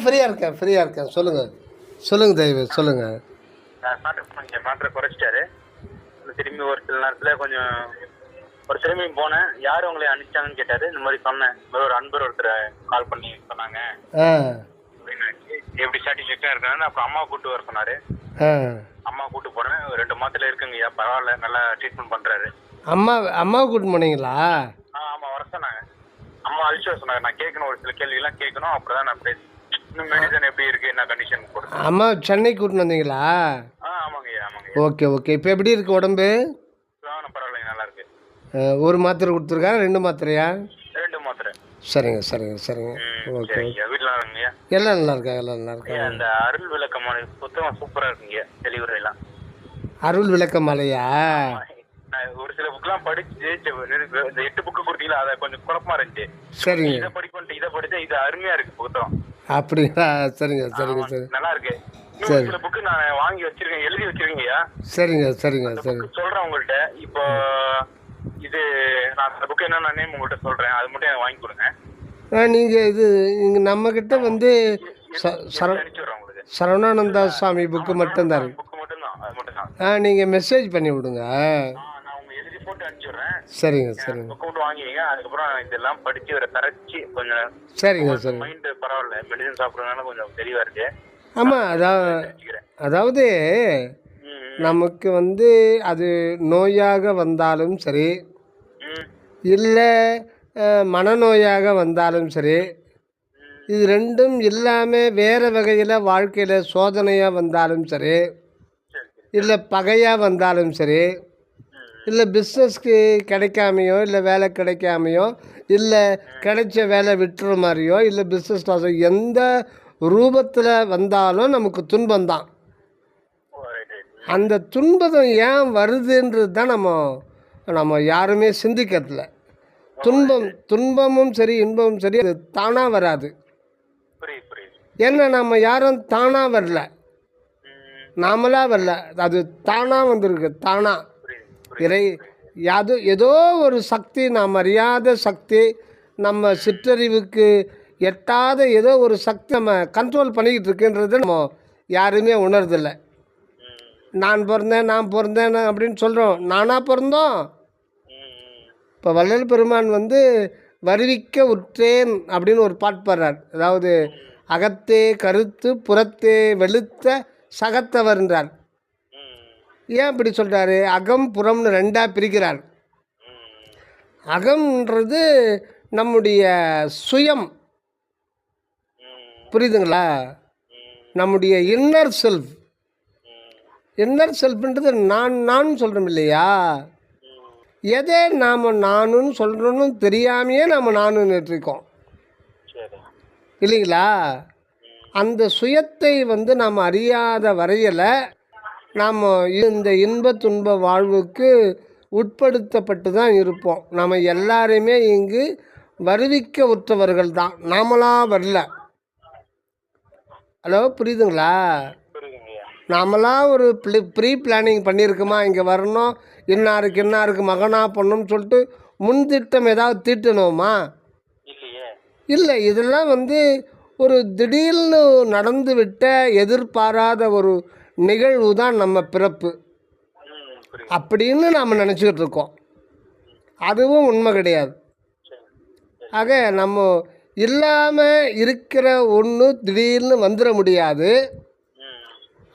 ஃப்ரீயாக இருக்கேன் சொல்லுங்கள் தெய்வ சொல்லுங்கள். மாத்திரை குறைச்சிட்டாரு. திரும்பி ஒரு சில நேரத்தில் கொஞ்சம் ஒரு திரும்பி போனேன். யார் உங்களை அனுப்பிச்சாங்கன்னு கேட்டாரு. இந்த மாதிரி சொன்னேன். ஒரு அன்பர் ஒருத்தர் கால் பண்ணி சொன்னாங்க அப்படின்னு. எப்படி சாட்டிஸ்ஃபேக்டாக இருக்கான்னு அப்புறம் அம்மா கூப்பிட்டு வர சொன்னாரு. அம்மா கூப்பிட்டு போனேன். 2 மாத்திரை இருக்குங்கய்யா, பரவாயில்ல, நல்லா ட்ரீட்மெண்ட் பண்றாரு. அம்மாவை கூப்பிட்டு போனீங்களா? ஆமாம், வர சொன்னாங்க. அம்மா அழிச்சு வர சொன்னாங்க. நான் கேட்கணும், ஒரு சில கேள்வியெல்லாம் கேட்கணும். அப்புறம் தான் நான் பேச இன்னும் மெடிசன் எப்படி இருக்கு, என்ன கண்டிஷன் கொடுத்து. அம்மா சென்னை கூட்டின்னு வந்தீங்களா? ஆமாங்கய்யா. ஓகே. இப்போ எப்படி இருக்கு உடம்பு? பரவாயில்லைங்க, நல்லா இருக்கு. ஒரு மாத்திரை கொடுத்துருக்கா, 2 மாத்திரையா? 2 மாத்திரை. சரிங்க. ஓகே. வீட்டில் இருக்குங்கய்யா, எல்லாம் நல்லா இருக்காங்க. அந்த அருள் விளக்கமான புத்தகம் சூப்பரா இருக்குங்க, தெளிவுரையெல்லாம். அருள் விளக்கமாலையா? நான் ஒரு சில புக்லாம் படிச்சு இந்த 8 புக்கு கொடுத்தீங்களா, அதை கொஞ்சம் குழப்பமா இருந்துச்சு. சரிங்க. இதை படிப்பேன், இதை படிச்சா இது அருமையா இருக்கு புத்தகம். அப்படிங்களா? சரிங்க. நல்லா இருக்கு. சரி. சில புக்கு நான் வாங்கி வச்சிருக்கேன், எழுதி வச்சிருக்கீங்கய்யா. சரிங்க. சொல்றேன் உங்கள்கிட்ட. இப்போ இது நான் அந்த புக்கு என்ன நேம் உங்கள்கிட்ட சொல்றேன், அது மட்டும் எனக்கு வாங்கி கொடுங்க. நீங்கள் இங்கே நம்மக்கிட்ட வந்து அனுப்பிச்சுடுறேன் உங்களுக்கு. சரவணானந்தா சாமி புக்கு மட்டும்தான் இருக்கு. புக்கு மட்டும்தான், அது மட்டும்தான். நீங்கள் மெசேஜ் பண்ணி விடுங்க. நான் உங்க எழுதி போட்டு அனுப்பிச்சுடுறேன். சரிங்க. புக்கு மட்டும் வாங்கிங்க. அதுக்கப்புறம் இதெல்லாம் படிச்சு ஒரு கரைச்சி கொஞ்சம். சரிங்க. மைண்ட் பரவாயில்ல, மெடிசன் சாப்பிட்றதுனால கொஞ்சம் தெளிவா இருக்கு. ஆமாம், அதாவது நமக்கு வந்து அது நோயாக வந்தாலும் சரி, இல்லை மனநோயாக வந்தாலும் சரி, இது ரெண்டும் இல்லாமல் வேறு வகையில் வாழ்க்கையில் சோதனையாக வந்தாலும் சரி, இல்லை பகையாக வந்தாலும் சரி, இல்லை பிஸ்னஸ்க்கு கிடைக்காமையோ, இல்லை வேலை கிடைக்காமையோ, இல்லை கிடைச்ச வேலை விட்டுற மாதிரியோ, இல்லை பிஸ்னஸ் லாஸோ, எந்த ரூபத்தில் வந்தாலும் நமக்கு துன்பம்தான். அந்த துன்பம் ஏன் வருதுன்றது தான் நம்ம யாருமே சிந்திக்கிறதில்ல. துன்பமும் சரி, இன்பமும் சரி, அது தானாக வராது. ஏன்னா நம்ம யாரும் தானாக வரல, நாமளாக வரல, அது தானாக வந்திருக்கு. ஏதோ ஒரு சக்தி, நாம் அறியாத சக்தி, நம்ம சிற்றறிவுக்கு எட்டாத ஏதோ ஒரு சக்தி நம்ம கண்ட்ரோல் பண்ணிக்கிட்டு இருக்குன்றது நம்ம யாருமே உணர்தில்லை. நான் பிறந்தேன் அப்படின்னு சொல்கிறோம். நானாக பிறந்தோம்? இப்போ வள்ளல் பெருமான் வந்து வருவிக்க உற்றேன் அப்படின்னு ஒரு பாட்டு பாடுறார். அதாவது அகத்தே கருத்து புறத்தே வெளுத்த சகத்தவர்ன்றார். ஏன் அப்படி சொல்கிறாரு? அகம் புறம்னு 2ஆக பிரிக்கிறார். அகம்ன்றது நம்முடைய சுயம், புரியுதுங்களா? நம்முடைய இன்னர் செல்ஃப்ன்றது நான் சொல்கிறோம் இல்லையா? எதை நாம் நானுன்னு சொல்கிறோன்னு தெரியாமையே நாம் நானுன்னு இருக்கோம் இல்லைங்களா? அந்த சுயத்தை வந்து நாம் அறியாத வரையில் நாம் இந்த இன்ப துன்ப வாழ்வுக்கு உட்படுத்தப்பட்டு தான் இருப்போம். நம்ம எல்லாருமே இங்கு வருவிக்க உற்றவர்கள் தான், நாமளாக வரல. ஹலோ, புரியுதுங்களா? நாமளாக ஒரு ப்ரீ பிளானிங் பண்ணியிருக்குமா, இங்கே வரணும், இன்னாருக்கு மகனாக பண்ணணும்னு சொல்லிட்டு முன்திட்டம் ஏதாவது தீட்டணுமா? இல்லை. இதெல்லாம் வந்து ஒரு திடீர்னு நடந்து விட்ட எதிர்பாராத ஒரு நிகழ்வு தான் நம்ம பிறப்பு அப்படின்னு நாம் நினச்சிக்கிட்டு இருக்கோம். அதுவும் உண்மை கிடையாது. ஆக நம்ம இல்லாமல் இருக்கிற ஒன்று திடீர்னு வந்துட முடியாது.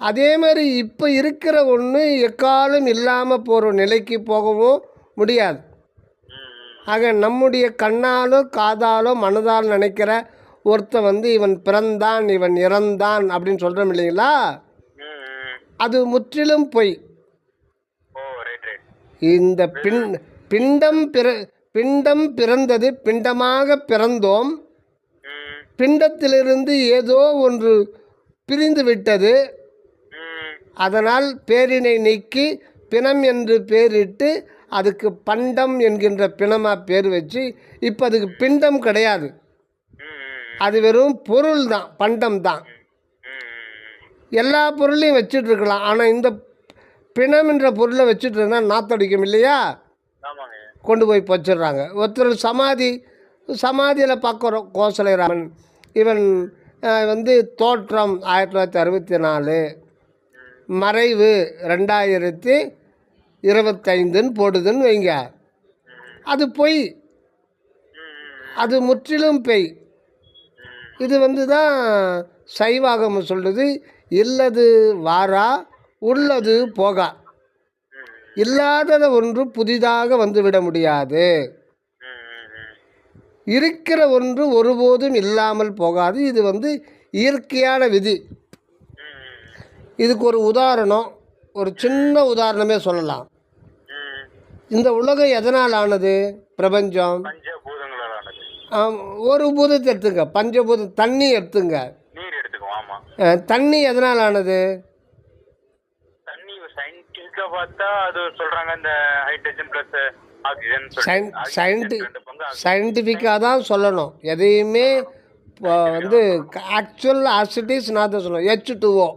அதே மாதிரி இப்போ இருக்கிற ஒன்று எக்காலம் இல்லாமல் போகிற நிலைக்கு போகவும் முடியாது. ஆக நம்முடைய கண்ணாலோ காதாலோ மனதால் நினைக்கிற ஒருத்தன் வந்து இவன் பிறந்தான், இவன் இறந்தான் அப்படின்னு சொல்கிறோம் இல்லைங்களா? அது முற்றிலும் பொய். இந்த பிண்டம் பிறந்தது, பிண்டமாக பிறந்தோம். பிண்டத்திலிருந்து ஏதோ ஒன்று பிரிந்து விட்டது. அதனால் பேரினை நீக்கி பிணம் என்று பேரிட்டு அதுக்கு பண்டம் என்கின்ற பிணமாக பேர் வச்சு இப்போ அதுக்கு பிண்டம் கிடையாது, அது வெறும் பொருள் தான், பண்டம் தான். எல்லா பொருளையும் வச்சுட்ருக்கலாம். ஆனால் இந்த பிணம் என்ற பொருளை வச்சுட்டு இருந்தால் நாத்தடிக்கும் இல்லையா? கொண்டு போய் வச்சிடுறாங்க. ஒருத்தர் சமாதி சமாதியில் பார்க்குறோம் கோசலை ராமன். இவன் வந்து தோற்றம் 1964, மறைவு 2025ன்னு போடுதுன்னு வைங்க. அது பொய், அது முற்றிலும் பொய். இது வந்து தான் சைவாகம் சொல்லுது, இல்லது வாரா உள்ளது போகா, இல்லாதத ஒன்று புதிதாக வந்துவிட முடியாது, இருக்கிற ஒன்று ஒருபோதும் இல்லாமல் போகாது. இது வந்து இயற்கையான விதி. இதுக்கு ஒரு உதாரணம், ஒரு சின்ன உதாரணமே சொல்லலாம். இந்த உலகம் எதனால் ஆனது? பிரபஞ்சம் பஞ்சபூதங்களால் ஆனது. ஒரு பூதத்தை எடுத்துங்க, பஞ்சபூதம். தண்ணி எடுத்துங்க, நீர் எடுத்துக்குவோம். ஆமா. தண்ணி எதனால் ஆனது? தண்ணி சயின்டிஃபிக்கா பார்த்தா அது சொல்றாங்க, இந்த ஹைட்ரஜன் பிளஸ் ஆக்சிஜன் சயின்டிஃபிக்காக தான் சொல்லணும் எதையுமே. இப்போ வந்து ஆக்சுவல் ஆசிட்டிஸ் நான் தான் சொல்லணும். H2O,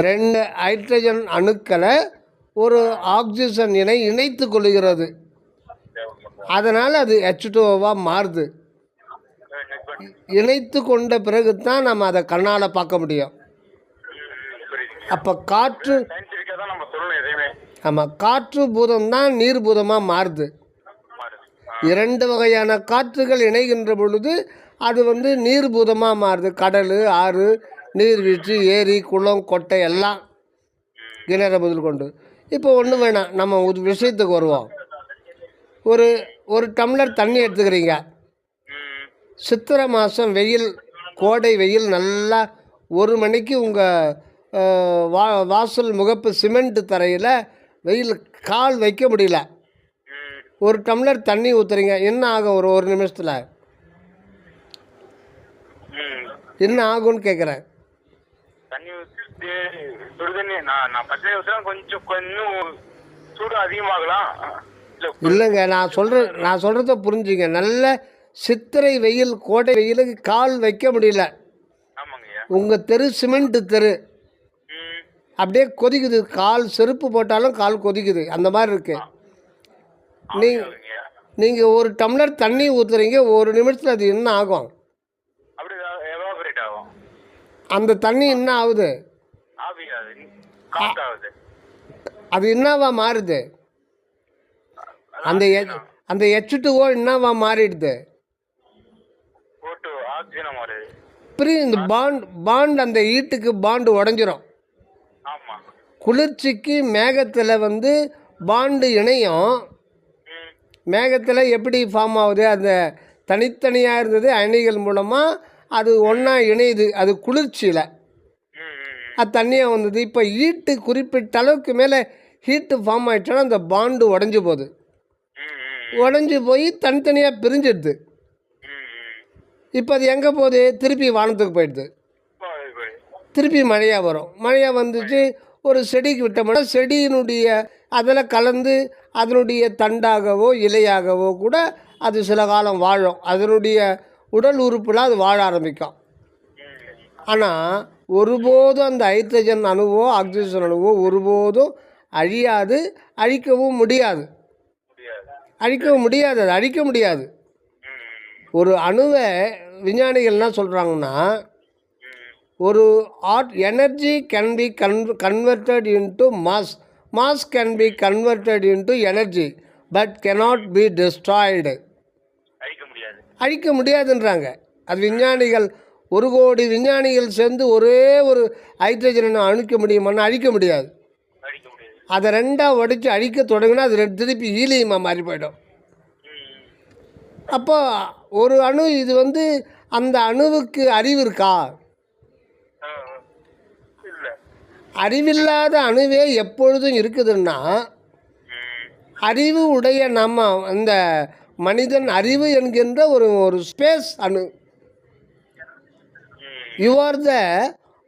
2 ஹைட்ரஜன் அணுக்களை ஒரு ஆக்சிஜன் இணை இணைத்து கொள்கிறது. அதனால் அது H2Oவாக மாறுது. இணைத்து கொண்ட பிறகு தான் நம்ம அதை கண்ணால் பார்க்க முடியும். அப்போ காற்று, ஆமாம், காற்று பூதம் தான் நீர் பூதமாக மாறுது. 2 வகையான காற்றுகள் இணைகின்ற பொழுது அது வந்து நீர் பூதமாக மாறுது. கடல், ஆறு, நீர்வீழ்ச்சி, ஏரி, குளம், கொட்டை எல்லாம் கிணறு முதல் கொண்டு. இப்போ ஒன்று வேணாம், நம்ம ஒரு விஷயத்துக்கு வருவோம். ஒரு டம்ளர் தண்ணி எடுத்துக்கிறீங்க. சித்திரை மாதம் வெயில், கோடை வெயில், நல்லா 1 மணிக்கு உங்கள் வாசல் முகப்பு சிமெண்ட் தரையில் வெயில் கால் வைக்க முடியல. ஒரு டம்ளர் தண்ணி ஊற்றுறீங்க, என்ன ஆகும்? ஒரு நிமிஷத்தில் என்ன ஆகும்னு கேட்குறேன். தண்ணி சுடுதண்ணி நான் பச்சை ஊற்றுறேன், கொஞ்சம் சூடு அதிகமாகலாம். இல்லைங்க, நான் சொல்கிறத புரிஞ்சுங்க. நல்ல சித்திரை வெயில், கோடை வெயிலுக்கு கால் வைக்க முடியல. உங்கள் தெரு சிமெண்ட் தெரு அப்படியே கொதிக்குது. கால் செருப்பு போட்டாலும் கால் கொதிக்குது. அந்த மாதிரி இருக்கு. நீங்கள் ஒரு டம்ளர் தண்ணி ஊற்றுறீங்க, 1 நிமிஷத்தில் அது என்ன ஆகும்? அந்த தண்ணி என்ன ஆகுது? அது என்னவா மாறுது? அந்த H2O என்னவா மாறிடுது? இந்த பாண்ட் அந்த ஹீட்டுக்கு பாண்டு உடஞ்சிரும். குளிர்ச்சிக்கு மேகத்தில் வந்து பாண்டு இணையும். மேகத்தில் எப்படி ஃபார்ம் ஆகுது? அந்த தனித்தனியாக இருந்தது அயனிகள் மூலமாக அது ஒன்றா இணையுது. அது குளிர்ச்சியில் அது தண்ணியாக வந்தது. இப்போ ஹீட்டு குறிப்பிட்ட அளவுக்கு மேலே ஹீட்டு ஃபார்ம் ஆகிடுச்சோன்னா அந்த பாண்டு உடஞ்சி போகுது. உடஞ்சி போய் தனித்தனியாக பிரிஞ்சிடுது. இப்போ அது எங்கே போகுது? திருப்பி வானத்துக்கு போயிடுது. திருப்பி மழையாக வரும். மழையாக வந்துச்சு, ஒரு செடிக்கு விட்டோம்னா செடியினுடைய அதில் கலந்து அதனுடைய தண்டாகவோ இலையாகவோ கூட அது சில காலம் வாழும். அதனுடைய உடல் உறுப்பில் அது வாழ ஆரம்பிக்கும். ஆனால் ஒருபோதும் அந்த ஹைட்ரஜன் அணுவோ ஆக்சிஜன் அணுவோ ஒருபோதும் அழியாது, அழிக்கவும் முடியாது. அது அழிக்க முடியாது. ஒரு அணுவை விஞ்ஞானிகள் என்ன சொல்கிறாங்கன்னா, ஒரு energy can be converted into mass can be converted into energy but cannot be destroyed. அழிக்க முடியாதுன்றாங்க. அது விஞ்ஞானிகள் 1 கோடி விஞ்ஞானிகள் சேர்ந்து ஒரே ஒரு ஹைட்ரஜனை அழிக்க முடியுமான்னு அழிக்க முடியாது. அதை 2ஆக உடைச்சி அழிக்க தொடங்கினா அது திருப்பி ஹீலியமாக மாறி போயிடும். அப்போ ஒரு அணு, இது வந்து அந்த அணுவுக்கு அறிவு இருக்கா? அறிவில்லாத அணுவே எப்பொழுதும் இருக்குதுன்னா, அறிவு உடைய நம்ம அந்த மனிதன் அறிவு என்கின்ற ஒரு ஸ்பேஸ் அணு. You are the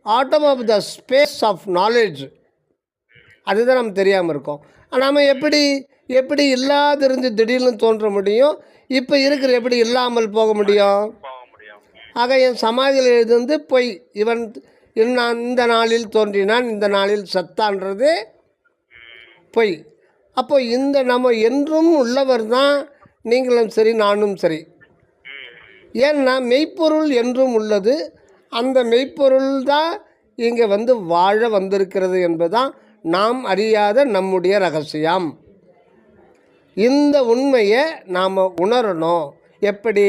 atom of the space of knowledge. அதுதான் நம்ம தெரியாமல் இருக்கோம். நாம் எப்படி இல்லாதிருந்து திடீர்னு தோன்ற முடியும்? இப்போ இருக்கிற எப்படி இல்லாமல் போக முடியும்? ஆக என் சமாதியில் எழுது பொய். இவன் இந்த நாளில் தோன்றினான், இந்த நாளில் சத்தான்றது பொய். அப்போ நம்ம என்றும் உள்ளவர் தான் நீங்களும் சரி நானும் சரி. ஏன்னா மெய்ப்பொருள் என்றும் உள்ளது. அந்த மெய்ப்பொருள் தான் இங்கே வந்து வாழ வந்திருக்கிறது என்பதுதான் நாம் அறியாத நம்முடைய ரகசியம். இந்த உண்மையை நாம் உணரணும். எப்படி?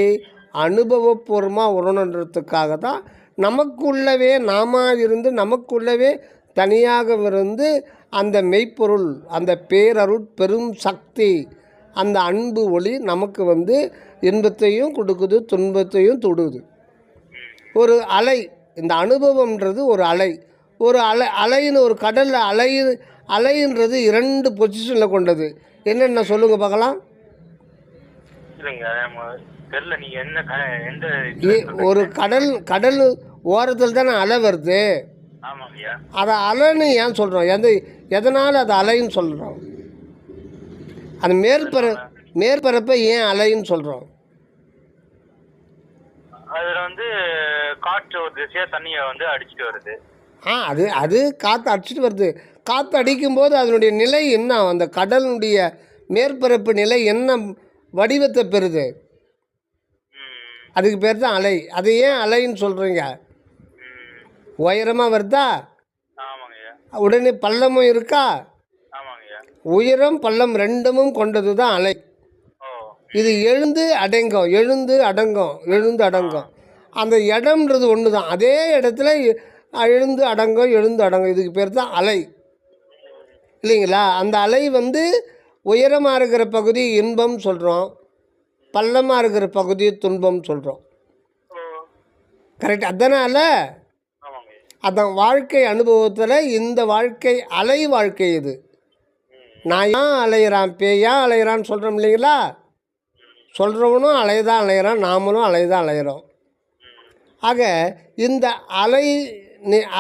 அனுபவபூர்வமாக உணரணுன்றதுக்காக தான் நமக்குள்ளவே நாம இருந்து நமக்குள்ளவே தனியாக இருந்து அந்த மெய்ப்பொருள், அந்த பேரருட் பெரும் சக்தி, அந்த அன்பு ஒளி நமக்கு வந்து இன்பத்தையும் கொடுக்குது, துன்பத்தையும் தொடுது. ஒரு அலை, இந்த அனுபவம்ன்றது ஒரு அலை. ஒரு அலைன்னு ஒரு கடலில் அலைன்றது 2 பொசிஷனில் கொண்டது. என்னென்ன சொல்லுங்கள் பார்க்கலாம். ஒரு கடல் ஓரத்தில் தானே அலை வருது. அதை அலைன்னு ஏன் சொல்கிறோம்? எதனால் அது அலைன்னு சொல்கிறோம்? அந்த மேற்பரப்பை ஏன் அலைன்னு சொல்கிறோம்? அதில் வந்து காற்று ஒரு திசையாக தண்ணியை வந்து அடிச்சுட்டு வருது. அது காற்று அடிச்சுட்டு வருது. காற்று அடிக்கும்போது அதனுடைய நிலை என்ன? அந்த கடலுடைய மேற்பரப்பு நிலை என்ன வடிவத்தை பெறுது? அதுக்கு பேர் தான் அலை. அது ஏன் அலைன்னு சொல்கிறீங்க? உயரமாக வருதா? உடனே பள்ளமும் இருக்கா? உயரம் பள்ளம் ரெண்டுமும் கொண்டது தான் அலை. இது எழுந்து அடங்கும். அந்த இடம்ன்றது ஒன்று தான். அதே இடத்துல எழுந்து அடங்கும். இதுக்கு பேர் தான் அலை, இல்லைங்களா? அந்த அலை வந்து உயரமாக இருக்கிற பகுதி இன்பம் சொல்கிறோம், பள்ளமாக இருக்கிற பகுதி துன்பம் சொல்கிறோம். கரெக்ட். அதனால் அதான் வாழ்க்கை அனுபவத்தில் இந்த வாழ்க்கை அலை வாழ்க்கை. இது நான் ஏன் அலையிறான், பேயா அலையிறான்னு சொல்கிறோம் இல்லைங்களா? சொல்கிறவனும் அலைதான் அலையிறான், நாமளும் அலைதான் அலையிறோம். ஆக இந்த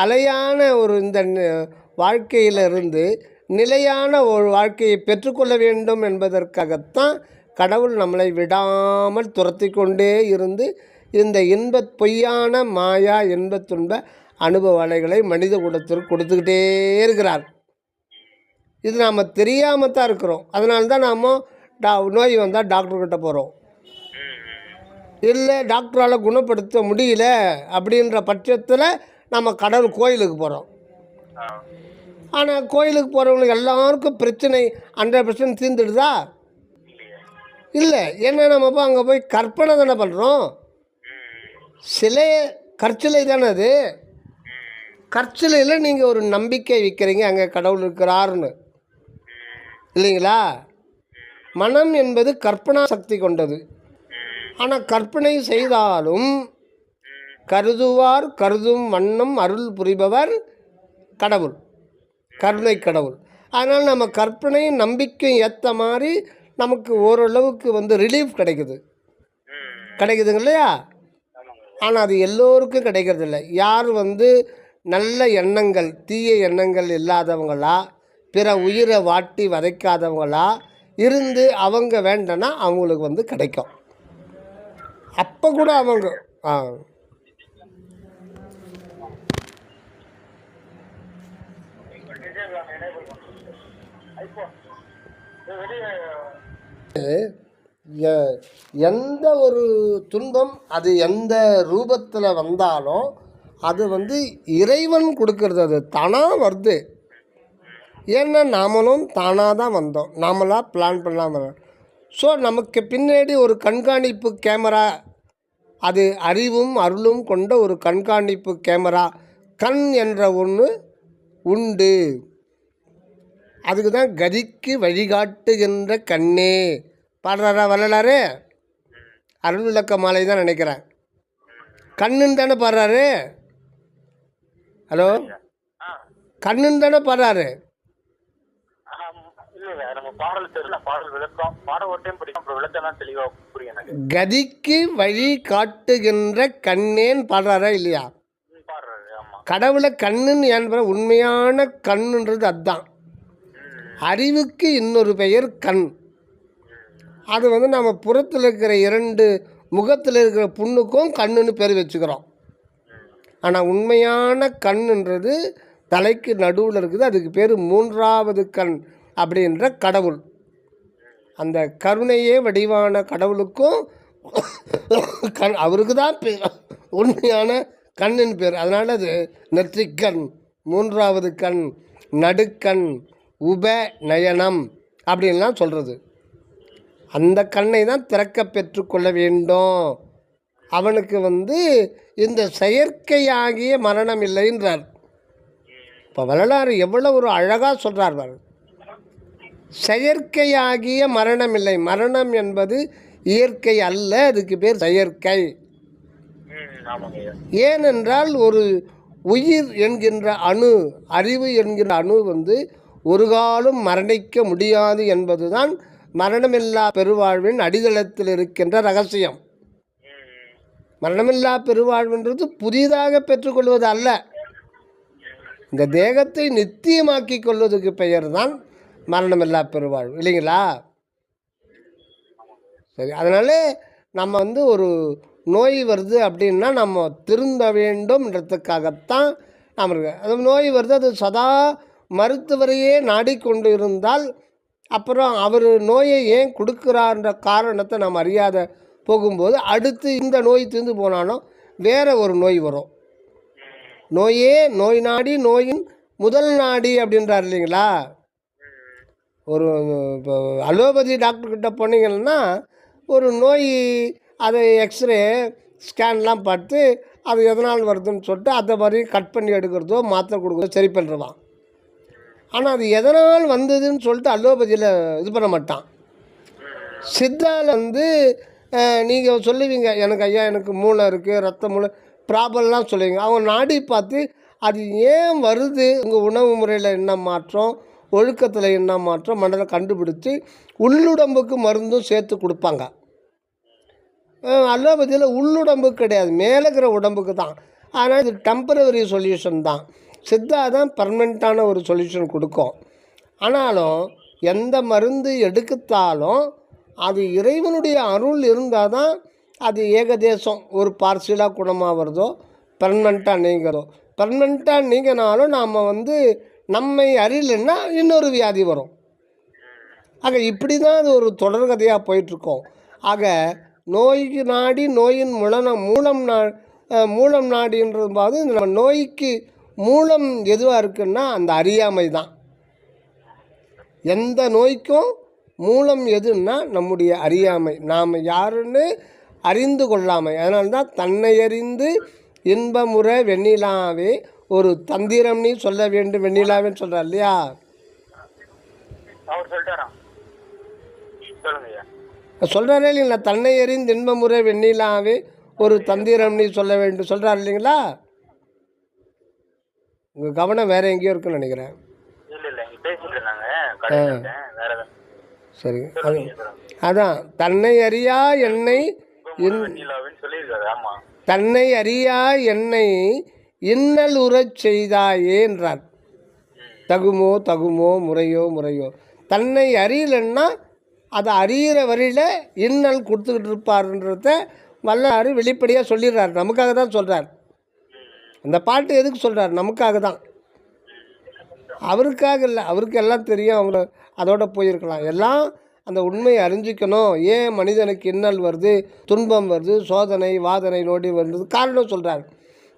அலையான ஒரு இந்த வாழ்க்கையிலிருந்து நிலையான ஒரு வாழ்க்கையை பெற்றுக்கொள்ள வேண்டும் என்பதற்காகத்தான் கடவுள் நம்மளை விடாமல் துரத்தி கொண்டே இருந்து இந்த பொய்யான மாயா இன்பத்துன்ப அனுபவ அலைகளை மனித குலத்திற்கு கொடுத்துக்கிட்டே இருக்கிறார். இது நாம் தெரியாமல் தான் இருக்கிறோம். அதனால தான் நாம் நோய் வந்தால் டாக்டர்கிட்ட போகிறோம். இல்லை டாக்டரால் குணப்படுத்த முடியல அப்படின்ற பட்சத்தில் நம்ம கடவுள் கோயிலுக்கு போகிறோம். ஆனால் கோயிலுக்கு போகிறவங்களுக்கு எல்லாருக்கும் பிரச்சனை 100% தீர்ந்துடுதா? இல்லை. ஏன்னா நம்ம அங்கே போய் கற்பனை தானே பண்ணுறோம். கற்சிலை தானே அது. கற்சிலையில் நீங்கள் ஒரு நம்பிக்கை வைக்கிறீங்க அங்கே கடவுள் இருக்கிறாருன்னு, இல்லைங்களா? மனம் என்பது கற்பனா சக்தி கொண்டது. ஆனால் கற்பனை செய்தாலும் கருதும் வண்ணம் அருள் புரிபவர் கடவுள், கருணை கடவுள். அதனால் நம்ம கற்பனையும் நம்பிக்கையும் ஏற்ற மாதிரி நமக்கு ஓரளவுக்கு வந்து ரிலீஃப் கிடைக்குதுங்க இல்லையா? ஆனால் அது எல்லோருக்கும் கிடைக்கிறதில்ல. யார் வந்து நல்ல எண்ணங்கள், தீய எண்ணங்கள் இல்லாதவங்களா, பிற உயிரை வாட்டி வதைக்காதவங்களா இருந்து அவங்க வேண்டனா அவங்களுக்கு வந்து கிடைக்கும். அப்போ கூட அவங்க எந்த ஒரு துன்பம் அது எந்த ரூபத்தில் வந்தாலும் அது வந்து இறைவன் கொடுக்கறது. அது தானாக வருது. ஏன்னா நாமளும் தானாக தான் வந்தோம், நாமளாக பிளான் பண்ணாமல். ஸோ நமக்கு பின்னாடி ஒரு கண்காணிப்பு கேமரா, அது அறிவும் அருளும் கொண்ட ஒரு கண்காணிப்பு கேமரா, கண் என்ற ஒன்று உண்டு. அதுக்கு தான் கதிக்கு வழிகாட்டுகின்ற கண்ணே பாடுறாரா வரலாறு. அருள் விளக்க மாலை தான் நினைக்கிறேன். கண்ணுன்னு தானே பாடுறாரு. ஹலோ, கண்ணுன்னு தானே பாடுறாரு. கதிக்கு வழி காட்டுகின்ற கண்ணேன்னு பாடுறாரா இல்லையா? கடவுளை கண்ணுன்னு ஏன் உண்மையான கண்ணுன்றது அதுதான். அறிவுக்கு இன்னொரு பெயர் கண். அது வந்து நம்ம புறத்தில் இருக்கிற 2 முகத்தில் இருக்கிற புண்ணுக்கும் கண்ணுன்னு பேர் வச்சுக்கிறோம். ஆனால் உண்மையான கண்ணுன்றது தலைக்கு நடுவில் இருக்குது. அதுக்கு பேர் 3வது கண் அப்படின்ற கடவுள். அந்த கருணையே வடிவான கடவுளுக்கும் அவருக்கு தான் உண்மையான கண்ணின் பேர். அதனால் அது நெற்றிக்கண், மூன்றாவது கண், நடுக்கண், உப நயனம் அப்படின்லாம் சொல்கிறது. அந்த கண்ணை தான் திறக்க பெற்றுக்கொள்ள வேண்டும். அவனுக்கு இந்த செயற்கையாகிய மரணம் இல்லைன்றார். இப்போ வரலாறு எவ்வளோ ஒரு அழகாக சொல்கிறார் பாரு. செயற்கையாகிய மரணம் இல்லை. மரணம் என்பது இயற்கை அல்ல, அதுக்கு பேர் செயற்கை. ஏனென்றால் ஒரு உயிர் என்கின்ற அணு, அறிவு என்கிற அணு ஒரு காலம் மரணிக்க முடியாது என்பதுதான் மரணமில்லா பெருவாழ்வின் அடித்தளத்தில் இருக்கின்ற ரகசியம். மரணமில்லா பெருவாழ்வுன்றது புதிதாக பெற்றுக்கொள்வது அல்ல, இந்த தேகத்தை நித்தியமாக்கி கொள்வதுக்கு பெயர் தான் மரணமில்லா பெருவாழ்வு, இல்லைங்களா? சரி, அதனால நம்ம ஒரு நோய் வருது அப்படின்னா நம்ம திருந்த வேண்டும்ன்றதுக்காகத்தான் நாம் இருக்கு. அது நோய் வருது, அது சதா மருத்துவரையே நாடிக்கொண்டு இருந்தால் அப்புறம் அவர் நோயை ஏன் கொடுக்குறார்ன்ற காரணத்தை நாம் அறியாத போகும்போது அடுத்து இந்த நோய் தீர்ந்து போனாலும் வேறு ஒரு நோய் வரும். நோயே நோய் நாடி நோயின் முதல் நாடி அப்படின்றார் இல்லைங்களா? ஒரு இப்போ அலோபதி டாக்டர்கிட்ட போனீங்கன்னா ஒரு நோய் அதை எக்ஸ்ரே ஸ்கேன்லாம் பார்த்து அது எதனால் வருதுன்னு சொல்லிட்டு அதை மாதிரி கட் பண்ணி எடுக்கிறதோ மாத்திரை கொடுக்குறதோ சரி பண்ணுறான். ஆனால் அது எதனால் வந்ததுன்னு சொல்லிட்டு அலோபதியில் இது பண்ண மாட்டான். சித்தாவில் நீங்கள் சொல்லுவீங்க, எனக்கு ஐயா எனக்கு மூளை இருக்குது, ரத்த மூளை ப்ராப்ளம்லாம் சொல்லுவீங்க. அவங்க நாடி பார்த்து அது ஏன் வருது, உங்கள் உணவு முறையில் என்ன மாற்றம், ஒழுக்கத்தில் என்ன மாற்றம் மண்டலம் கண்டுபிடிச்சி உள்ளுடம்புக்கு மருந்தும் சேர்த்து கொடுப்பாங்க. அலோபதியில் உள்ளுடம்பு கிடையாது, மேலே இருக்கிற உடம்புக்கு தான். ஆனால் இது டெம்பரவரி சொல்யூஷன் தான். சித்தா தான் பர்மனெண்ட்டான ஒரு சொல்யூஷன் கொடுக்கும். ஆனாலும் எந்த மருந்து எடுத்தாலும் அது இறைவனுடைய அருள் இருந்தால் தான் அது ஏகதேசம் ஒரு பார்சியலாக குணமாக வருதோ, பர்மனெண்ட்டாக நீங்கிறதோ. பர்மனெண்ட்டாக நீங்கினாலும் நாம் நம்மை அறியலைன்னா இன்னொரு வியாதி வரும். ஆக இப்படி தான் அது ஒரு தொடர்கதையாக போயிட்டுருக்கோம். ஆக நோய்க்கு நாடி நோயின் மூலம் நாடின்றது போது நம்ம நோய்க்கு மூலம் எதுவாக இருக்குன்னா அந்த அறியாமை தான். எந்த நோய்க்கும் மூலம் எதுன்னா நம்முடைய அறியாமை, நாம் யாருன்னு அறிந்து கொள்ளாமை. அதனால்தான் தன்னை அறிந்து இன்பமுற வெண்ணிலாவே ஒரு தந்திரம் நீ சொல்ல வேண்டும் வெண்ணிலாவேன்னு சொல்கிறார் இல்லையா? சொல்கிறாரே இல்லைங்களா? தன்னை அறிந்து இன்பமுறை வெண்ணிலாவே ஒரு தந்திரம் நீ சொல்ல வேண்டும் சொல்கிறார் இல்லைங்களா? உங்கள் கவனம் வேறு எங்கேயோ இருக்குன்னு நினைக்கிறேன். சரி, அதான் தன்னை அறியா என்னை தன்னை அறியா என்னை இன்னல் உறச் செய்தாயே என்றார். தகுமோ தகுமோ முறையோ முறையோ. தன்னை அறியலைன்னா அதை அறிகிற வரையில் இன்னல் கொடுத்துக்கிட்டு இருப்பார்ன்றத வல்லாறு வெளிப்படையாக சொல்லிடுறார். நமக்காக தான் சொல்கிறார். அந்த பாட்டு எதுக்கு சொல்கிறார்? நமக்காக தான், அவருக்காக இல்லை. அவருக்கு எல்லாம் தெரியும், அவங்க அதோட போயிருக்கலாம். எல்லாம் அந்த உண்மையை அறிஞ்சிக்கணும். ஏன் மனிதனுக்கு இன்னல் வருது, துன்பம் வருது, சோதனை வாதனை நோடி வருது, காரணம் சொல்கிறார்.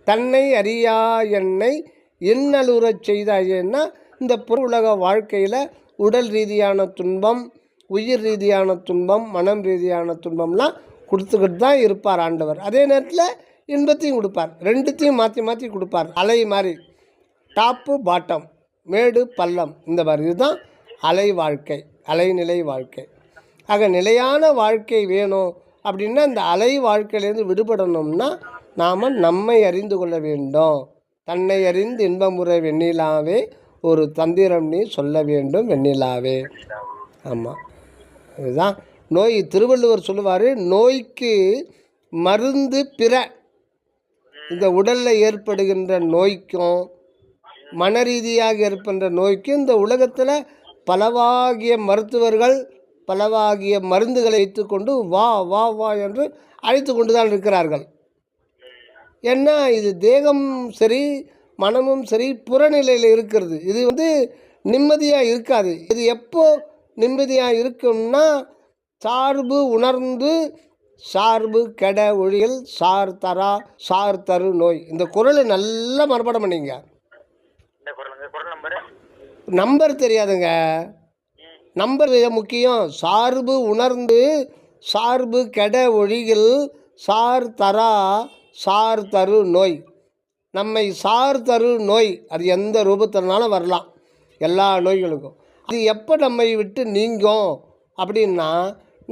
தன்னை அறியா என்னை இன்னலுறச் செய்தாயேன்னா இந்த உலக வாழ்க்கையில் உடல் ரீதியான துன்பம், உயிர் ரீதியான துன்பம், மனம் ரீதியான துன்பம்லாம் கொடுத்துக்கிட்டு தான் இருப்பார் ஆண்டவர். அதே நேரத்தில் இன்பத்தையும் கொடுப்பார். ரெண்டுத்தையும் மாற்றி மாற்றி கொடுப்பார். அலை மாதிரி, டாப்பு பாட்டம், மேடு பள்ளம், இந்த மாதிரி. இதுதான் அலை வாழ்க்கை, அலைநிலை வாழ்க்கை. ஆக நிலையான வாழ்க்கை வேணும் அப்படின்னா இந்த அலை வாழ்க்கையிலேருந்து விடுபடணும்னா நாம் நம்மை அறிந்து கொள்ள வேண்டும். தன்னை அறிந்து இன்பமுறை வெண்ணிலாவே ஒரு தந்திரம் நீ சொல்ல வேண்டும் வெண்ணிலாவே. ஆமாம், இதுதான் நோய். திருவள்ளுவர் சொல்லுவார், நோய்க்கு மருந்து பிற. இந்த உடலில் ஏற்படுகின்ற நோய்க்கும் மன ரீதியாக ஏற்படுகின்ற நோய்க்கும் இந்த உலகத்தில் பலவாகிய மருத்துவர்கள் பலவாகிய மருந்துகளை வைத்துக்கொண்டு வா வா வா என்று அழைத்து கொண்டு தான் இருக்கிறார்கள். ஏன்னா இது தேகம் சரி மனமும் சரி புறநிலையில் இருக்கிறது. இது நிம்மதியாக இருக்காது. இது எப்போ நிம்மதியாக இருக்கும்னா சார்பு உணர்ந்து சார்பு கெட ஒழியல் சார் தரா சார் தரு நோய். இந்த குறளை நல்லா மறுபடம் பண்ணிங்க. இந்த குரல் நம்பரு நம்பர் தெரியாதுங்க, நம்பர் முக்கியம். சார்பு உணர்ந்து சார்பு கெட ஒழியில் சார் தரா சார் தரு நோய். நம்மை சார் தரு நோய் அது எந்த ரூபத்தினாலும் வரலாம், எல்லா நோய்களுக்கும். அது எப்போ நம்மை விட்டு நீங்கும் அப்படின்னா,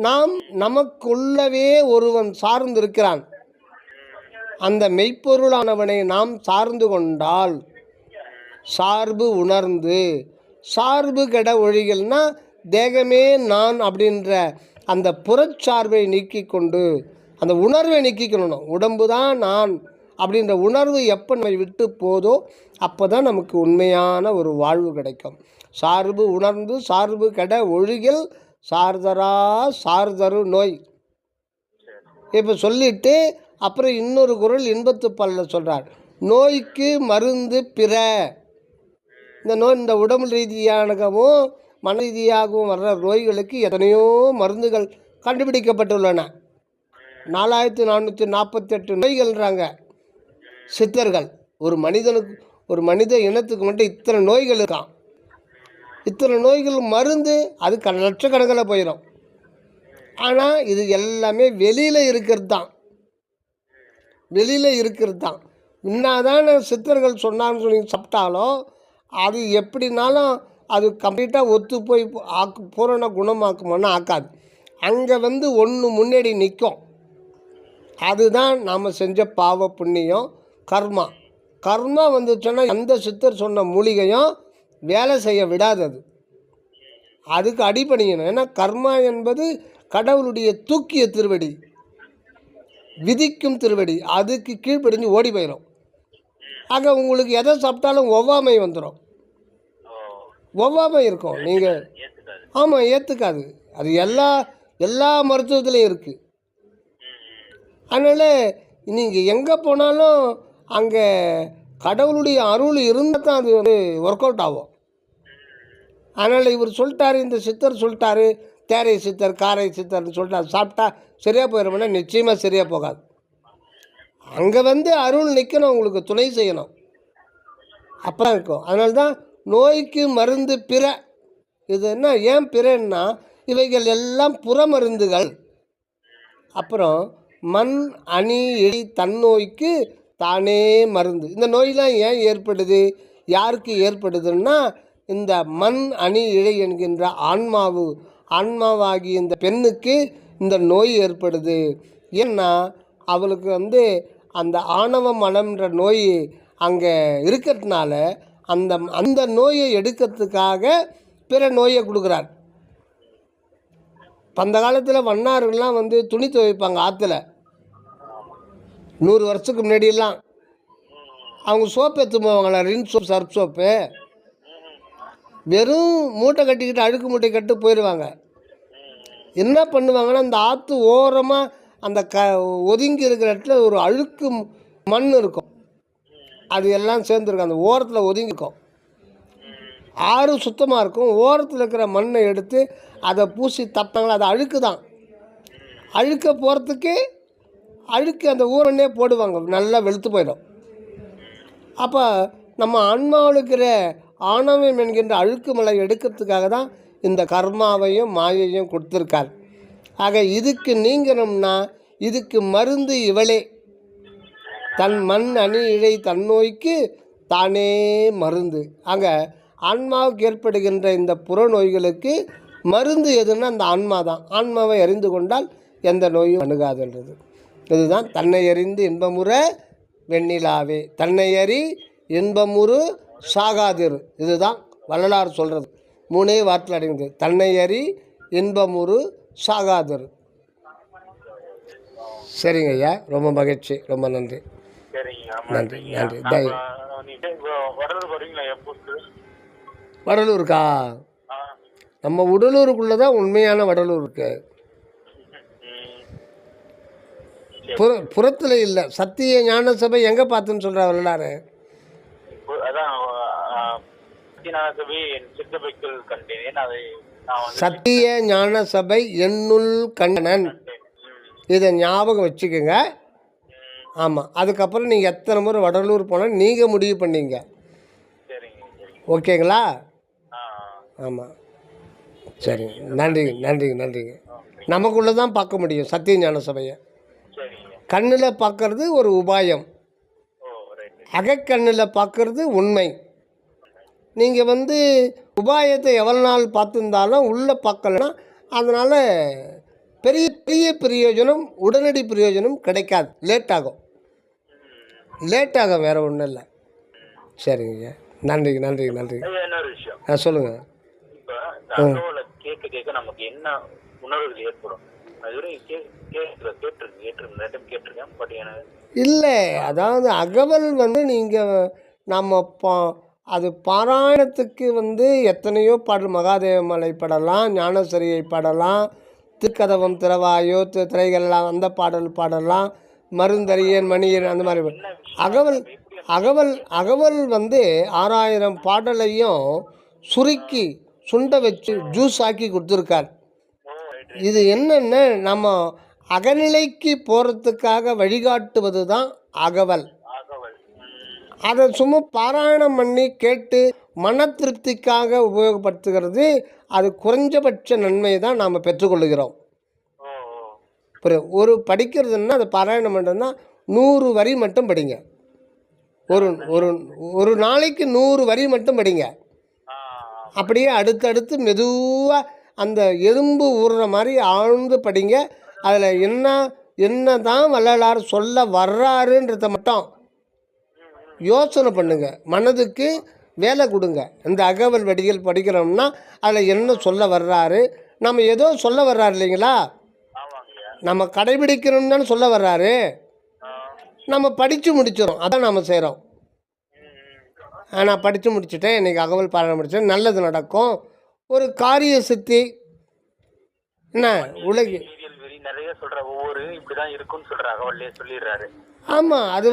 நாம் நமக்குள்ளவே ஒருவன் சார்ந்து இருக்கிறான். அந்த மெய்ப்பொருளானவனை நாம் சார்ந்து கொண்டால் சார்பு உணர்ந்து சார்பு கெட ஒழிகள்னா தேகமே நான் அப்படின்ற அந்த புறச்சார்பை நீக்கி கொண்டு அந்த உணர்வை நீக்கிக்கணும். உடம்பு தான் நான் அப்படின்ற உணர்வு எப்போ நம்மை விட்டு போதோ அப்போ தான் நமக்கு உண்மையான ஒரு வாழ்வு கிடைக்கும். சார்பு உணர்ந்து சார்பு கெட ஒழிகள் சார்தரா சார்தரு நோய். இப்போ சொல்லிட்டு அப்புறம் இன்னொரு குறள் இன்பத்து பல்ல சொல்கிறார். நோய்க்கு மருந்து பிற. இந்த நோய் இந்த உடம்பு ரீதியாகவும் மன ரீதியாகவும் வர்ற நோய்களுக்கு எத்தனையோ மருந்துகள் கண்டுபிடிக்கப்பட்டுள்ளன. 4448 நோய்கள்ன்றாங்க சித்தர்கள். ஒரு மனிதனுக்கு ஒரு மனித இனத்துக்கு மட்டும் இத்தனை நோய்கள் இருக்கான். இத்தனை நோய்கள் மருந்து அது லட்சக்கணக்கில் போயிடும். ஆனால் இது எல்லாமே வெளியில் இருக்கிறது தான், வெளியில் இருக்கிறது தான். இன்னாதான் சித்தர்கள் சொன்னான்னு சொல்லி சாப்பிட்டாலும் அது எப்படினாலும் அது கம்ப்ளீட்டாக ஒத்து போய் பூரண குணமாக்குமான்னு ஆக்காது. அங்கே ஒன்று முன்னாடி நிற்கும். அதுதான் நாம் செஞ்ச பாவ புண்ணியம் கர்மா. கர்மா வந்துச்சுன்னா எந்த சித்தர் சொன்ன மூலிகையும் வேலை செய்ய விடாதது. அதுக்கு அடிபணியணும். ஏன்னா கர்மா என்பது கடவுளுடைய தூக்கிய திருவடி, விதிக்கும் திருவடி. அதுக்கு கீழ்ப்படிஞ்சு ஓடி போயிடும். ஆக உங்களுக்கு எதை சாப்பிட்டாலும் ஒவ்வாமை வந்துடும், ஒவ்வாமை இருக்கும். நீங்கள் ஆமாம் ஏற்றுக்காது. அது எல்லா மருத்துவத்துலேயும் இருக்குது. அதனால் நீங்கள் எங்கே போனாலும் அங்கே கடவுளுடைய அருள் இருந்தால் தான் அது ஒர்க் அவுட் ஆகும். அதனால் இவர் சொல்லிட்டாரு, இந்த சித்தர் சொல்லிட்டாரு, தேரை சித்தர் காரை சித்தர்னு சொல்லிட்டாரு, சாப்பிட்டா சரியாக போயிடும்னா நிச்சயமாக சரியாக போகாது. அங்கே அருள் நிற்கணும், உங்களுக்கு துணை செய்யணும், அப்போ தான் இருக்கும். அதனால தான் நோய்க்கு மருந்து பிற. இது என்ன ஏன் பிறன்னா இவைகள் எல்லாம் புறமருந்துகள். அப்புறம் மண் அணி எழி தன்னோய்க்கு தானே மருந்து. இந்த நோயெலாம் ஏன் ஏற்படுது, யாருக்கு ஏற்படுதுன்னா இந்த மண் அணி இழை என்கின்ற ஆன்மாவாகி இந்த பெண்ணுக்கு இந்த நோய் ஏற்படுது. ஏன்னா அவளுக்கு அந்த ஆணவ மனம்ன்ற நோய் அங்கே இருக்கிறதுனால அந்த நோயை எடுக்கிறதுக்காக பிற நோயை கொடுக்குறார். அந்த காலத்தில் வண்ணார்கள்லாம் துணி துவைப்பாங்க ஆற்றுல. 100 வருஷத்துக்கு முன்னாடியெல்லாம் அவங்க சோப்பு எடுத்து போவாங்களா, ரின் சோப் சர்ப் சோப்பு, வெறும் மூட்டை கட்டிக்கிட்டு அழுக்கு மூட்டை கட்டு போயிடுவாங்க. என்ன பண்ணுவாங்கன்னா அந்த ஆற்று ஓரமாக அந்த ஒதுங்கி இருக்கிற இடத்துல ஒரு அழுக்கு மண் இருக்கும், அது எல்லாம் சேர்ந்துருக்கும், அந்த ஓரத்தில் ஒதுங்கிக்கும். ஆறு சுத்தமாக இருக்கும், ஓரத்தில் இருக்கிற மண்ணை எடுத்து அதை பூசி தப்பாங்களா, அது அழுக்கு தான். அழுக்க போகிறதுக்கு அழுக்கு அந்த ஊரன்னே போடுவாங்க, நல்லா வெளுத்து போயிடும். அப்போ நம்ம ஆன்மாவில் இருக்கிற ஆணவம் என்கின்ற அழுக்கு மலை எடுக்கிறதுக்காக தான் இந்த கர்மாவையும் மாயையும் கொடுத்துருக்கார். ஆக இதுக்கு நீங்கணும்னா இதுக்கு மருந்து இவளே. தன் மண் அணி இழை தன்னோய்க்கு தானே மருந்து. ஆக ஆன்மாவுக்கு ஏற்படுகின்ற இந்த புறநோய்களுக்கு மருந்து எதுன்னா அந்த ஆன்மா தான். ஆன்மாவை அறிந்து கொண்டால் எந்த நோயும் அணுகாதுன்றது. இதுதான் தன்னை அறிந்து இன்பமுற வெண்ணிலாவே, தன்னை அறி இன்பமுறு சாகாதிரு. இதுதான் வள்ளலார் சொல்கிறது. 3 வார்த்தையில் அடங்குது. தன்னை அறி இன்பமுறு சாகாதிரு. சரிங்க ஐயா, ரொம்ப மகிழ்ச்சி, ரொம்ப நன்றி. நன்றி நன்றி. வடலூருக்கா? நம்ம உடலூருக்குள்ளே தான் உண்மையான வடலூர் இருக்கு, புறத்தில் இல்லை. சத்திய ஞான சபை எங்கே பார்த்துன்னு சொல்கிற வரலாறு? சபை சித்தபைக்குள் கண்டேன். அதை சத்திய ஞான சபை என்னுள் கண்ணன். இதை ஞாபகம் வச்சுக்கோங்க. ஆமாம், அதுக்கப்புறம் நீங்கள் எத்தனை முறை வடலூர் போனால் நீங்கள் முடிவு பண்ணீங்க. ஓகேங்களா? ஆமாம், சரிங்க. நன்றிங்க நன்றிங்க நன்றிங்க. நமக்குள்ளே தான் பார்க்க முடியும் சத்திய ஞான சபையை. கண்ணில் பார்க்கறது ஒரு உபாயம், அகக்கண்ணில் பார்க்கறது உண்மை. நீங்கள் உபாயத்தை எவ்வளோ நாள் பார்த்துருந்தாலும் உள்ளே பார்க்கலன்னா அதனால் பெரிய பெரிய பிரயோஜனம், உடனடி பிரயோஜனம் கிடைக்காது. லேட் ஆகும், வேறு ஒன்றும் இல்லை. சரிங்க, நன்றிங்க நன்றிங்க நன்றிங்க. இன்னொரு விஷயம் சொல்லுங்கள். இப்போ தகவலை கேட்க கேட்க நமக்கு என்ன உணர்வுகள் ஏற்படும்? கேட்டிருக்கேன் பட் எனக்கு இல்லை, அதாவது அகவல் நீங்கள் நம்ம அது பாராயணத்துக்கு எத்தனையோ பாடல், மகாதேவமலை பாடலாம், ஞானசரியை பாடலாம், திருக்கதவம் திறவாயோ திரைகள்லாம் அந்த பாடல் பாடலாம், மருந்தறியன் மணியன் அந்த மாதிரி. அகவல் அகவல் அகவல் 6000 பாடலையும் சுருக்கி சுண்ட வச்சு ஜூஸ் ஆக்கி கொடுத்துருக்கார். இது என்னென்ன நம்ம அகநிலைக்கு போகிறதுக்காக வழிகாட்டுவது தான் அகவல். அதை சும்மா பாராயணம் பண்ணி கேட்டு மன திருப்திக்காக உபயோகப்படுத்துகிறது, அது குறைஞ்சபட்ச நன்மை தான் நாம் பெற்றுக்கொள்ளுகிறோம். ஒரு படிக்கிறதுன்னா அது பாராயணம் பண்ணுறதுன்னா 100 வரி மட்டும் படிங்க. ஒரு நாளைக்கு 100 வரி மட்டும் படிங்க. அப்படியே அடுத்தடுத்து மெதுவாக அந்த எறும்பு ஊறுற மாதிரி ஆழ்ந்து படிங்க. அதில் என்ன தான் வள்ளலார் சொல்ல வர்றாருன்றத மட்டும் யோசனை பண்ணுங்க, மனதுக்கு வேலை கொடுங்க. இந்த அகவல் வடிகள் படிக்கிறோம்னா அதில் என்ன சொல்ல வர்றாரு, நம்ம ஏதோ சொல்ல வர்றாரு இல்லைங்களா, நம்ம கடைபிடிக்கணும்னு தானே சொல்ல வர்றாரு, நம்ம படித்து முடிச்சிடும், அதான் நம்ம செய்கிறோம். நான் படித்து முடிச்சுட்டேன், இன்றைக்கி அகவல் பாராயணம் முடிச்சேன், நல்லது நடக்கும், ஒரு காரிய சித்தி. என்ன உலகி நிறைய சொல்ற ஒவ்வொரு இப்படிதான் இருக்குன்னு சொல்ற அகவல்லே சொல்லிடுறாரு. ஆமாம், அது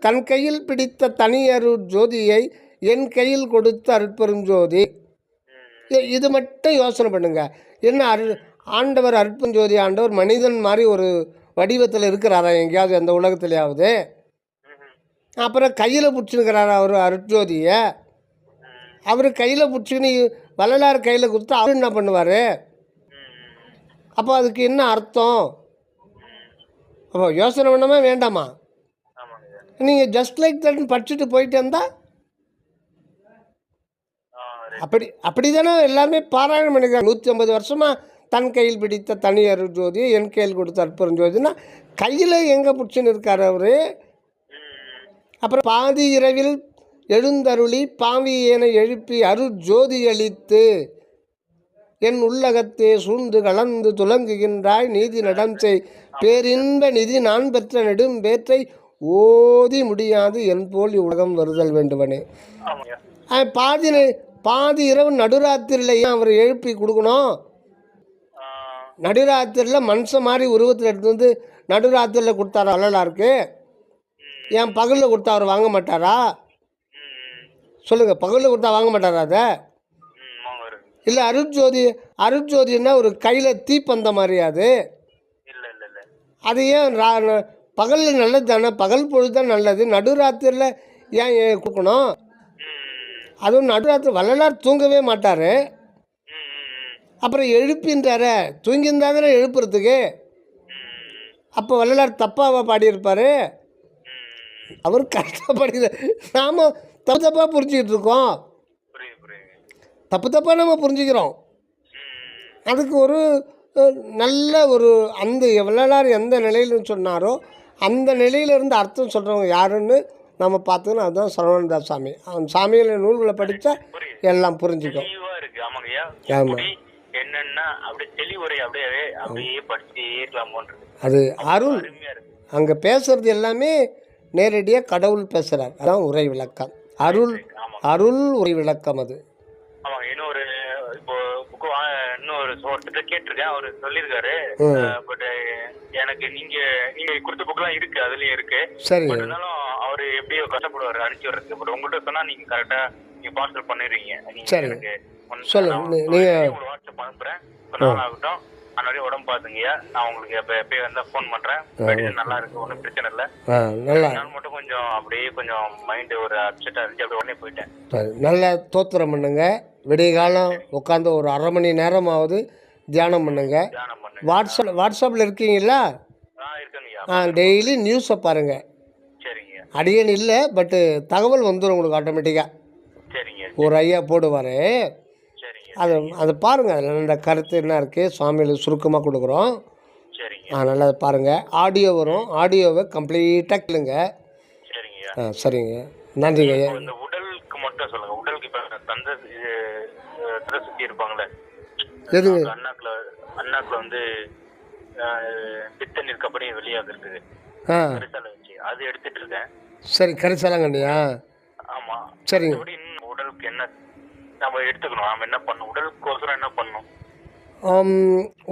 தன் கையில் பிடித்த தனி அருள் ஜோதியை என் கையில் கொடுத்த அருட்பெரும் ஜோதி. இது மட்டும் யோசனை பண்ணுங்க. என்ன ஆண்டவர் அருட்பெரும் ஜோதி ஆண்டவர் மனிதன் மாதிரி ஒரு வடிவத்தில் இருக்கிறாரா எங்கேயாவது எந்த உலகத்துலையாவது? அப்புறம் கையில் பிடிச்சிருக்கிறாரா அவர் அருட்ஜோதியை? அவர் கையில் பிடிச்சின்னு வள்ளலார் கையில் கொடுத்து அவர் என்ன பண்ணுவார்? அப்போ அதுக்கு என்ன அர்த்தம்? அப்போ யோசனை பண்ணாமல் வேண்டாமா? நீங்கள் ஜஸ்ட் லைக் தட்னு படிச்சுட்டு போயிட்டு இருந்தால் அப்படி தானே எல்லாமே பாராயணம் பண்ணிக்கிறாங்க. 150 வருஷமாக தன் கையில் பிடித்த தனி அருள் ஜோதி என் கையில் கொடுத்த அற்புதம் ஜோதினா கையில் எங்கே பிடிச்சின்னு இருக்கார் அவர்? அப்புறம் பாதி இரவில் எழுந்தருளி பாவியேனை எழுப்பி அருள் ஜோதி அளித்து என் உள்ளகத்தே சூழ்ந்து கலந்து துலங்குகின்றாய் நீதி நடம் செய் பேரின்ப நிதி நான் பெற்ற நெடும் பேற்றை ஓதி முடியாது என் போல் உலகம் வருதல் வேண்டுவனே. பாதி இரவு நடுராத்திரியில் அவர் எழுப்பி கொடுக்கணும். நடுராத்திரியில் மனுஷன் மாதிரி உருவத்தில் எடுத்து நடுராத்திரியில் கொடுத்தாரா வள்ளலாருக்கு? ஏன் பகலில் கொடுத்தா அவர் வாங்க மாட்டாரா? சொல்லுங்கள், பகலில் கொடுத்தா வாங்க மாட்டாரா? அதை இல்லை, அருட்ஜோதின்னா ஒரு கையில் தீப்பந்த மாதிரி அது ஏன் பகலில் நல்லது தானே, பகல் பொழுது தான் நல்லது, நடுராத்திரியில் ஏன் கொடுக்கணும்? அதுவும் நடுராத்திரி வள்ளலார் தூங்கவே மாட்டார், அப்புறம் எழுப்பின்றார, தூங்கியிருந்தா தானே எழுப்புறதுக்கு. அப்போ வள்ளலார் தப்பாக பாடியிருப்பார், அவர் கரெக்டாக பாடிக்கிறார். நாம் தப்பாக புரிஞ்சுக்கிட்டு இருக்கோம், தப்பாக நம்ம புரிஞ்சுக்கிறோம். அதுக்கு ஒரு நல்ல அந்த வள்ளலார் எந்த நிலையில் சொன்னாரோ அந்த நிலையிலிருந்து அர்த்தம் சொல்கிறவங்க யாருன்னு நம்ம பார்த்துக்கணும். அதுதான் சரவணதாஸ் சாமி. அவன் சாமியில் நூல்களை படித்தா எல்லாம் புரிஞ்சுக்கும். ஆமாம், அது அருள். அங்கே பேசுறது எல்லாமே நேரடியாக கடவுள் பேசுகிறார், அதான் உரை விளக்கம். அருள் உரை விளக்கம். அது ஒருத்தர் கேட்டிருக்கேன், அவரு சொல்லியிருக்காரு. பட் எனக்கு நீங்க கொடுத்த புக்லாம் இருக்கு, அதுலயும் இருக்கு. சரி, இருந்தாலும் அவரு எப்படியோ கஷ்டப்படுவாரு அனுப்பிச்சு வர்றதுக்கு. பட் உங்கள்கிட்ட சொன்னா நீங்க கரெக்டா நீங்க பார்சல் பண்ணிடுறீங்க. சரி, எனக்கு சொல்லுங்க. நீங்கள் உங்களுக்கு வாட்ஸ்அப் அனுப்புறேன். கொஞ்ச நாள் ஆகட்டும். அன்னைக்கு உடம்பு பாத்துங்கய்யா. நான் உங்களுக்கு எப்பயே வந்தா ஃபோன் பண்றேன். மெடிசன் நல்லா இருக்கு, ஒன்றும் பிரச்சனை இல்லை. நல்லா நான் மட்டும் கொஞ்சம் அப்படியே கொஞ்சம் மைண்ட் ஒரு அப்செட்டா இருந்துச்சு, அப்படியே உடனே போயிட்டேன். சரி, நல்லா தோத்திரம் பண்ணுங்க. விடிய காலம் உட்காந்து ஒரு அரை மணி நேரமாவது தியானம் பண்ணுங்க. தியானம் பண்ணுங்க. வாட்ஸ்அப்பில் இருக்கீங்களா? இருக்குங்கய்யா. டெய்லி நியூஸை பாருங்கள். சரிங்க. அடியேன் இல்லை, பட்டு தகவல் வந்துடும் உங்களுக்கு ஆட்டோமேட்டிக்காக. சரிங்க. ஒரு ஐயா போடுவார், சரிங்க. அதை பாருங்கள். அதில் இந்த கருத்து என்ன இருக்குது சுவாமிகளுக்கு சுருக்கமாக கொடுக்குறோம். சரிங்க. நல்லா அதை பாருங்கள். ஆடியோ வரும், ஆடியோவை கம்ப்ளீட்டாக கேளுங்க. சரிங்கய்யா. சரிங்க, நன்றிங்க ஐயா. இந்த உடலுக்கு மட்டும் சொல்லுங்க. உடலுக்கு இப்ப தந்தை தந்தை சுத்தி இருப்பாங்களே, எதுங்க? அண்ணாக்குல வந்து பித்த நிற்கப்படி வெளியாக இருக்குது. கரிசலை வச்சு அது எடுத்துட்டு இருக்கேன். சரி, கரிசலாங்கண்ணியா? ஆமா. சரிங்க. உடலுக்கு என்ன நம்ம எடுத்துக்கணும்? நாம என்ன பண்ணணும்? உடலுக்கு என்ன பண்ணணும்?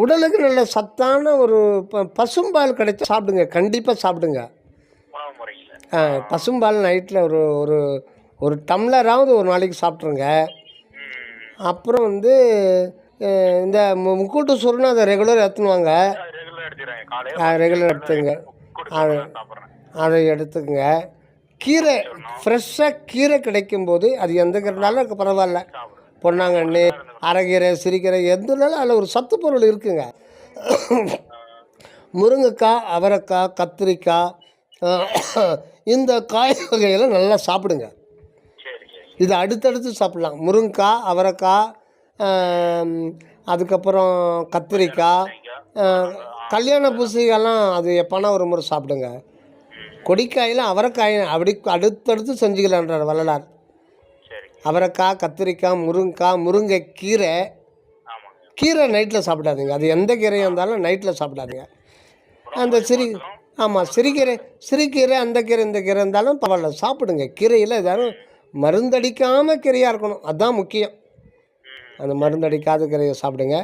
உடலுக்கு நல்ல சத்தான ஒரு பசும்பால் கிடைச்சா சாப்பிடுங்க, கண்டிப்பாக சாப்பிடுங்க. உணவு முறையில் பசும்பால் நைட்டில் ஒரு ஒரு ஒரு டம்ளராவது ஒரு நாளைக்கு சாப்பிட்ருங்க. அப்புறம் வந்து இந்த முக்கூட்டு சூறுன்னு அதை ரெகுலர் எடுத்துனுவாங்க. ரெகுலர் எடுத்துங்க. அதை எடுத்துக்கங்க. கீரை ஃப்ரெஷ்ஷாக கீரை கிடைக்கும்போது அது எந்த கீரைனாலும் பரவாயில்ல. பொன்னாங்கண்ணி, அரைக்கீரை, சிறுகீரை எதுனாலும் அதில் ஒரு சத்து பொருள் இருக்குங்க. முருங்கைக்காய், அவரைக்காய், கத்திரிக்காய், இந்த காய் வகைகளை நல்லா சாப்பிடுங்க. இது அடுத்தடுத்து சாப்பிட்லாம். முருங்கைக்காய், அவரைக்காய், அதுக்கப்புறம் கத்திரிக்காய், கல்யாண பூசணிக்காயெல்லாம் அது எப்போனா ஒரு முறை சாப்பிடுங்க. கொடிக்காயில் அவரைக்காய் அப்படி அடுத்தடுத்து செஞ்சுக்கலான்றார் வள்ளலார். அவரைக்காய், கத்திரிக்காய், முருங்கைக்கீரை. கீரை நைட்டில் சாப்பிடாதீங்க. அது எந்த கீரையாக இருந்தாலும் நைட்டில் சாப்பிடாதீங்க. அந்த சிறுகீரை அந்த கீரை இந்த கீரை இருந்தாலும் பரவாயில்ல, சாப்பிடுங்க. கீரையில் ஏதாவது மருந்தடிக்காமல் கீரையாக இருக்கணும், அதுதான் முக்கியம். அந்த மருந்தடிக்காத கீரையை சாப்பிடுங்க.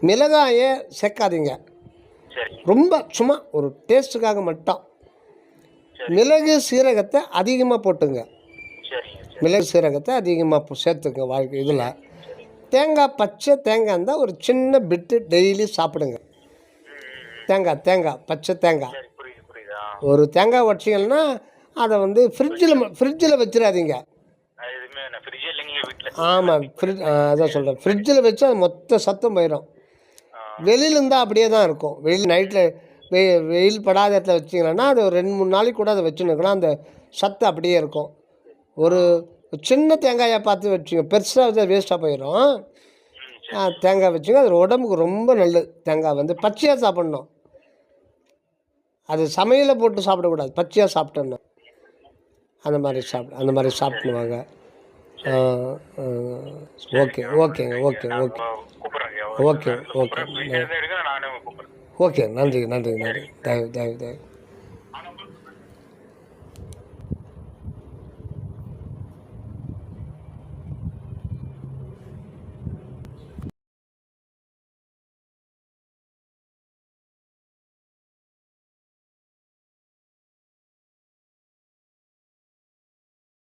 மிளகாயை சேர்க்காதீங்க, ரொம்ப சும்மா ஒரு டேஸ்ட்டுக்காக மட்டும். மிளகு சீரகத்தை அதிகமாக போட்டுங்க. மிளகு சீரகத்தை அதிகமாக சேர்த்துங்க வாழ்க்கை. இதில் தேங்காய், பச்சை தேங்காய் இருந்தால் ஒரு சின்ன பிட்டு டெய்லி சாப்பிடுங்க. தேங்காய் பச்சை தேங்காய் ஒரு தேங்காய் வச்சிங்கன்னா அதை வந்து ஃப்ரிட்ஜில் வச்சிடாதீங்க. ஆமாம், அதான் சொல்கிறேன். ஃப்ரிட்ஜில் வச்சு அது மொத்த சத்தம் போயிடும். வெளியில் இருந்தால் அப்படியே தான் இருக்கும். நைட்டில் வெயில் படாத இடத்துல வச்சிங்கன்னா அது ஒரு 2-3 நாளைக்கு கூட அதை வச்சுருக்கலாம். அந்த சத்து அப்படியே இருக்கும். ஒரு சின்ன தேங்காயை பார்த்து வச்சுங்க, பெருசாக வச்சு வேஸ்ட்டாக போயிடும். தேங்காய் வச்சுங்க, அது உடம்புக்கு ரொம்ப நல்லது. தேங்காய் வந்து பச்சையாக சாப்பிட்ணும், அது சமையலை போட்டு சாப்பிடக்கூடாது, பச்சையாக சாப்பிட்டோன்னா. அந்த மாதிரி சாப்பிடுவாங்க. ஓகேங்க. ஓகே. நன்றி. தயவு.